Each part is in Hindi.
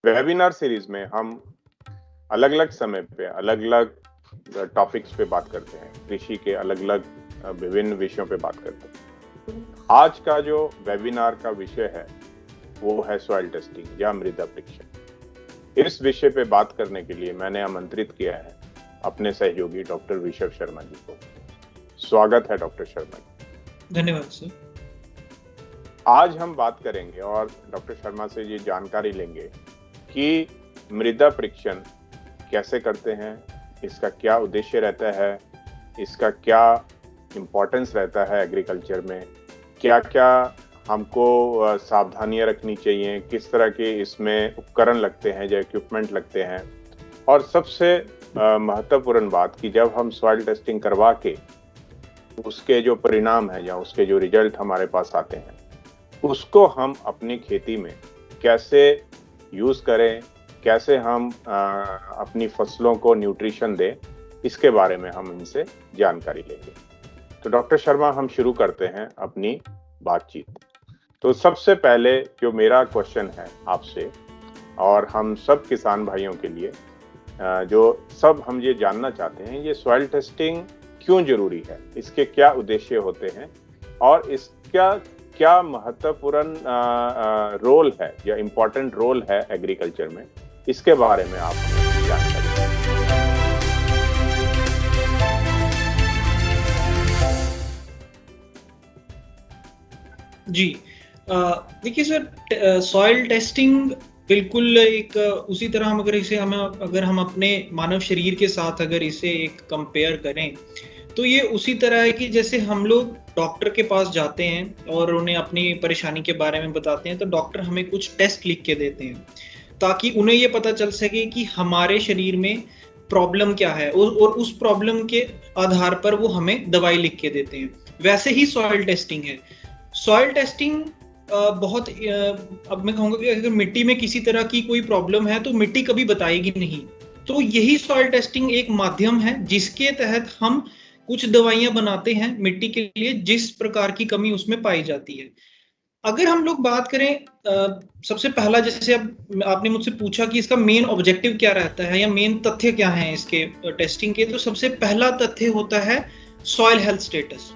वेबिनार सीरीज में हम अलग-अलग समय पे अलग-अलग टॉपिक्स पे बात करते हैं। कृषि के अलग-अलग विभिन्न विषयों पे बात करते हैं। आज का जो वेबिनार का विषय है वो है सॉइल टेस्टिंग या मृदा परीक्षण। इस विषय पे बात करने के लिए मैंने आमंत्रित किया है अपने सहयोगी डॉक्टर विशव शर्मा जी को। स्वागत है डॉक्टर शर्मा जी। धन्यवाद सर। आज हम बात करेंगे और डॉक्टर शर्मा से ये जानकारी लेंगे कि मृदा परीक्षण कैसे करते हैं, इसका क्या उद्देश्य रहता है, इसका क्या इम्पोर्टेंस रहता है एग्रीकल्चर में, क्या क्या हमको सावधानियां रखनी चाहिए, किस तरह के इसमें उपकरण लगते हैं या इक्विपमेंट लगते हैं, और सबसे महत्वपूर्ण बात कि जब हम सॉइल टेस्टिंग करवा के उसके जो परिणाम है या उसके जो रिजल्ट हमारे पास आते हैं उसको हम अपनी खेती में कैसे यूज करें, कैसे हम अपनी फसलों को न्यूट्रिशन दें, इसके बारे में हम इनसे जानकारी लेंगे। तो डॉक्टर शर्मा, हम शुरू करते हैं अपनी बातचीत। तो सबसे पहले जो मेरा क्वेश्चन है आपसे और हम सब किसान भाइयों के लिए, जो सब हम ये जानना चाहते हैं, ये सॉइल टेस्टिंग क्यों जरूरी है, इसके क्या उद्देश्य होते हैं और इसका क्या महत्वपूर्ण रोल है या इम्पोर्टेंट रोल है एग्रीकल्चर में, इसके बारे में आप हमें जानकारी दें। जी, देखिए सर, सॉइल टेस्टिंग बिल्कुल एक उसी तरह हम अगर हम अपने मानव शरीर के साथ अगर इसे एक कंपेयर करें तो ये उसी तरह है कि जैसे हम लोग डॉक्टर के पास जाते हैं और उन्हें अपनी परेशानी के बारे में बताते हैं तो डॉक्टर हमें कुछ टेस्ट लिख के देते हैं ताकि उन्हें ये पता चल सके कि हमारे शरीर में प्रॉब्लम क्या है और उस प्रॉब्लम के आधार पर वो हमें दवाई लिख के देते हैं। वैसे ही सॉइल टेस्टिंग है। सॉइल टेस्टिंग बहुत अब मैं कहूँगा कि अगर मिट्टी में किसी तरह की कोई प्रॉब्लम है तो मिट्टी कभी बताएगी नहीं। तो यही सॉइल टेस्टिंग एक माध्यम है जिसके तहत हम कुछ दवाइयां बनाते हैं मिट्टी के लिए जिस प्रकार की कमी उसमें पाई जाती है। अगर हम लोग बात करें, सबसे पहला, जैसे अब आपने मुझसे पूछा कि इसका मेन ऑब्जेक्टिव क्या रहता है या मेन तथ्य क्या है इसके टेस्टिंग के, तो सबसे पहला तथ्य होता है सॉइल हेल्थ स्टेटस,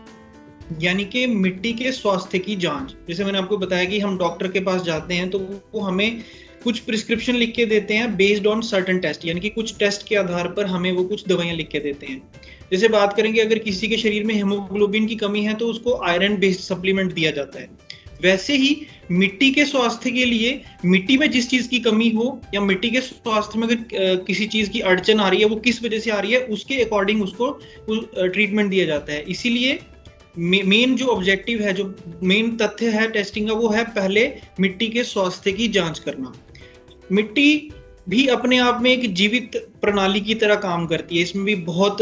यानी कि मिट्टी के स्वास्थ्य की जांच। जैसे मैंने आपको बताया कि हम डॉक्टर के पास जाते हैं तो वो हमें कुछ प्रिस्क्रिप्शन लिख के देते हैं बेस्ड ऑन सर्टेन टेस्ट, यानी कि कुछ टेस्ट के आधार पर हमें वो कुछ दवाइयां लिख के देते हैं। जैसे बात करेंगे, अगर किसी के शरीर में हीमोग्लोबिन की कमी है तो उसको आयरन बेस्ड सप्लीमेंट दिया जाता है। वैसे ही मिट्टी के स्वास्थ्य के लिए मिट्टी में जिस चीज की कमी हो या मिट्टी के स्वास्थ्य में अगर किसी चीज की अड़चन आ रही है, वो किस वजह से आ रही है, उसके अकॉर्डिंग उसको ट्रीटमेंट दिया जाता है। इसीलिए मेन जो ऑब्जेक्टिव है, जो मेन तथ्य है टेस्टिंग का, वो है पहले मिट्टी के स्वास्थ्य की जांच करना। मिट्टी भी अपने आप में एक जीवित प्रणाली की तरह काम करती है। इसमें भी बहुत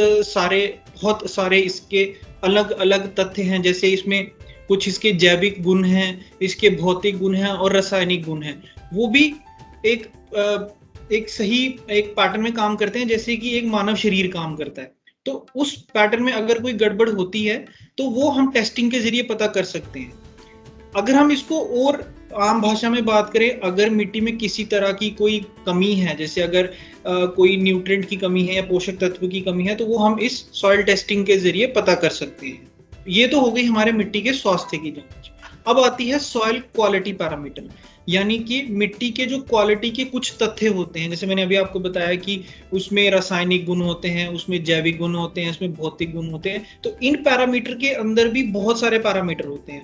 सारे इसके अलग अलग तथ्य हैं। जैसे इसमें कुछ इसके जैविक गुण हैं, इसके भौतिक गुण हैं और रासायनिक गुण हैं। वो भी एक सही एक पैटर्न में काम करते हैं जैसे कि एक मानव शरीर काम करता है। तो उस पैटर्न में अगर कोई गड़बड़ होती है तो वो हम टेस्टिंग के जरिए पता कर सकते हैं। अगर हम इसको और आम भाषा में बात करें, अगर मिट्टी में किसी तरह की कोई कमी है, जैसे अगर कोई न्यूट्रिएंट की कमी है या पोषक तत्व की कमी है, तो वो हम इस सॉइल टेस्टिंग के जरिए पता कर सकते हैं। ये तो हो गई हमारे मिट्टी के स्वास्थ्य की जांच। अब आती है सॉइल क्वालिटी पैरामीटर, यानी कि मिट्टी के जो क्वालिटी के कुछ तथ्य होते हैं। जैसे मैंने अभी आपको बताया कि उसमें रासायनिक गुण होते हैं, उसमें जैविक गुण होते हैं, उसमें भौतिक गुण होते हैं। तो इन पैरामीटर के अंदर भी बहुत सारे पैरामीटर होते हैं।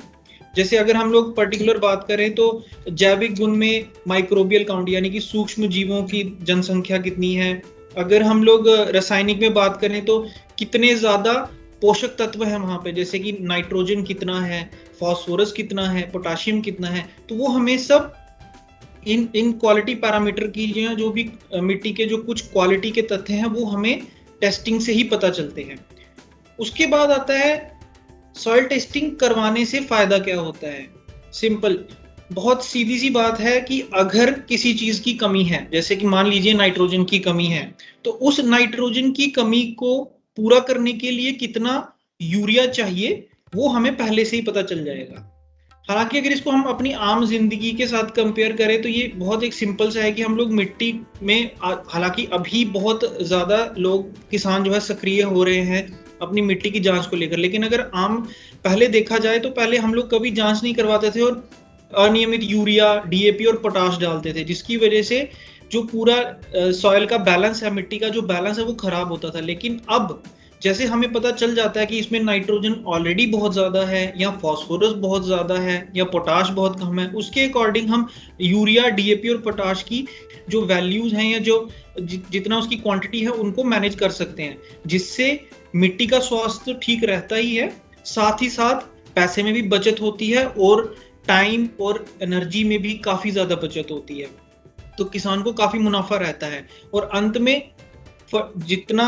जैसे अगर हम लोग पर्टिकुलर बात करें तो जैविक गुण में माइक्रोबियल काउंट, यानी कि सूक्ष्म जीवों की जनसंख्या कितनी है। अगर हम लोग रासायनिक में बात करें तो कितने ज्यादा पोषक तत्व है वहां पे, जैसे कि नाइट्रोजन कितना है, फास्फोरस कितना है, पोटाशियम कितना है। तो वो हमें सब इन क्वालिटी पैरामीटर की जो भी मिट्टी के जो कुछ क्वालिटी के तथ्य हैं वो हमें टेस्टिंग से ही पता चलते हैं। उसके बाद आता है सॉइल टेस्टिंग करवाने से फायदा क्या होता है। सिंपल, बहुत सीधी सी बात है कि अगर किसी चीज की कमी है, जैसे कि मान लीजिए नाइट्रोजन की कमी है, तो उस नाइट्रोजन की कमी को पूरा करने के लिए कितना यूरिया चाहिए वो हमें पहले से ही पता चल जाएगा। हालाँकि अगर इसको हम अपनी आम ज़िंदगी के साथ कंपेयर करें तो ये बहुत एक सिंपल सा है कि हम लोग मिट्टी में हालाँकि अभी बहुत ज़्यादा लोग किसान जो है सक्रिय हो रहे हैं अपनी मिट्टी की जाँच को लेकर। लेकिन अगर पहले देखा जाए तो पहले हम लोग कभी जाँच नहीं करवाते थे और अनियमित यूरिया, डीएपी और पोटाश डालते थे, जिसकी वजह से जो पूरा सॉइल का बैलेंस है, मिट्टी का जो बैलेंस है वो खराब होता था। लेकिन अब जैसे हमें पता चल जाता है कि इसमें नाइट्रोजन ऑलरेडी बहुत ज़्यादा है या फास्फोरस बहुत ज़्यादा है या पोटाश बहुत कम है, उसके अकॉर्डिंग हम यूरिया, डीएपी और पोटाश की जो वैल्यूज़ हैं या जो जितना उसकी क्वांटिटी है उनको मैनेज कर सकते हैं, जिससे मिट्टी का स्वास्थ्य तो ठीक रहता ही है, साथ ही साथ पैसे में भी बचत होती है और टाइम और एनर्जी में भी काफ़ी ज़्यादा बचत होती है। तो किसान को काफ़ी मुनाफ़ा रहता है और अंत में जितना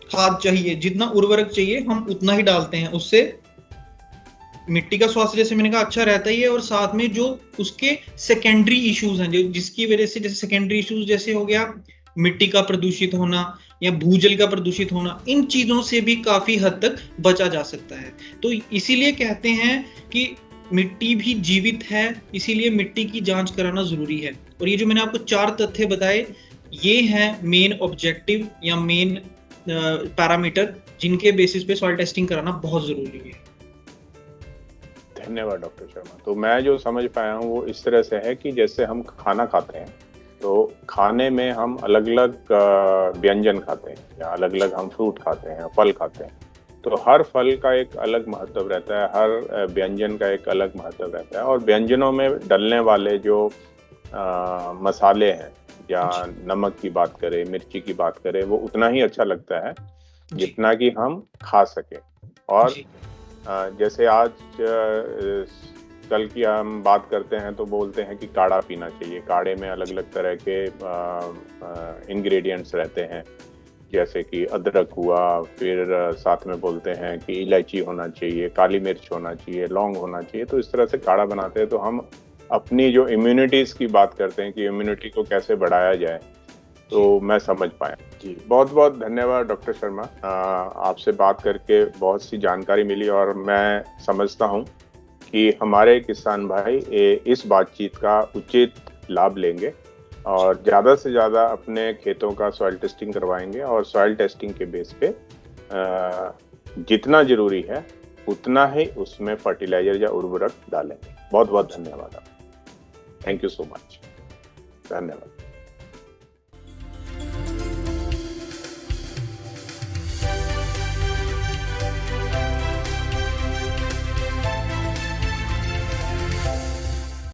खाद चाहिए, जितना उर्वरक चाहिए हम उतना ही डालते हैं। उससे मिट्टी का स्वास्थ्य जैसे मैंने कहा अच्छा रहता ही है और साथ में जो उसके सेकेंडरी इश्यूज़ हैं, जो जिसकी वजह से जैसे सेकेंडरी इश्यूज़ जैसे हो गया मिट्टी का प्रदूषित होना या भूजल का प्रदूषित होना, इन चीज़ों से भी काफ़ी हद तक बचा जा सकता है। तो इसीलिए कहते हैं कि मिट्टी भी जीवित है, इसीलिए मिट्टी की जाँच कराना ज़रूरी है। और ये जो मैंने आपको 4 तथ्य बताए, ये हैं मेन ऑब्जेक्टिव या मेन पैरामीटर जिनके बेसिस पे सॉइल टेस्टिंग कराना बहुत ज़रूरी है। धन्यवाद डॉक्टर शर्मा। तो मैं जो समझ पाया हूँ वो इस तरह से है कि जैसे हम खाना खाते हैं, तो खाने में हम अलग-अलग व्यंजन खाते हैं या अलग-अलग हम फ्रूट खाते हैं, फल खाते हैं। तो हर फल का एक अलग महत्व रहता है, हर व्यंजन का एक अलग महत्व रहता है और व्यंजनों में डलने वाले जो मसाले हैं या नमक की बात करें, मिर्ची की बात करें, वो उतना ही अच्छा लगता है जितना कि हम खा सकें। और जैसे आज कल की हम बात करते हैं तो बोलते हैं कि काढ़ा पीना चाहिए। काढ़े में अलग-अलग तरह के इंग्रेडिएंट्स रहते हैं, जैसे कि अदरक हुआ, फिर साथ में बोलते हैं कि इलायची होना चाहिए, काली मिर्च होना चाहिए, लौंग होना चाहिए। तो इस तरह से काढ़ा बनाते हैं तो हम अपनी जो इम्यूनिटीज़ की बात करते हैं कि इम्यूनिटी को कैसे बढ़ाया जाए, तो मैं समझ पाया। जी, बहुत-बहुत धन्यवाद डॉक्टर शर्मा। आपसे बात करके बहुत सी जानकारी मिली और मैं समझता हूँ कि हमारे किसान भाई इस बातचीत का उचित लाभ लेंगे और ज़्यादा से ज़्यादा अपने खेतों का सॉइल टेस्टिंग करवाएंगे और सॉइल टेस्टिंग के बेस पे जितना ज़रूरी है उतना ही उसमें फर्टिलाइज़र या उर्वरक डालेंगे। बहुत-बहुत धन्यवाद आपका। Thank you so much. धन्यवाद।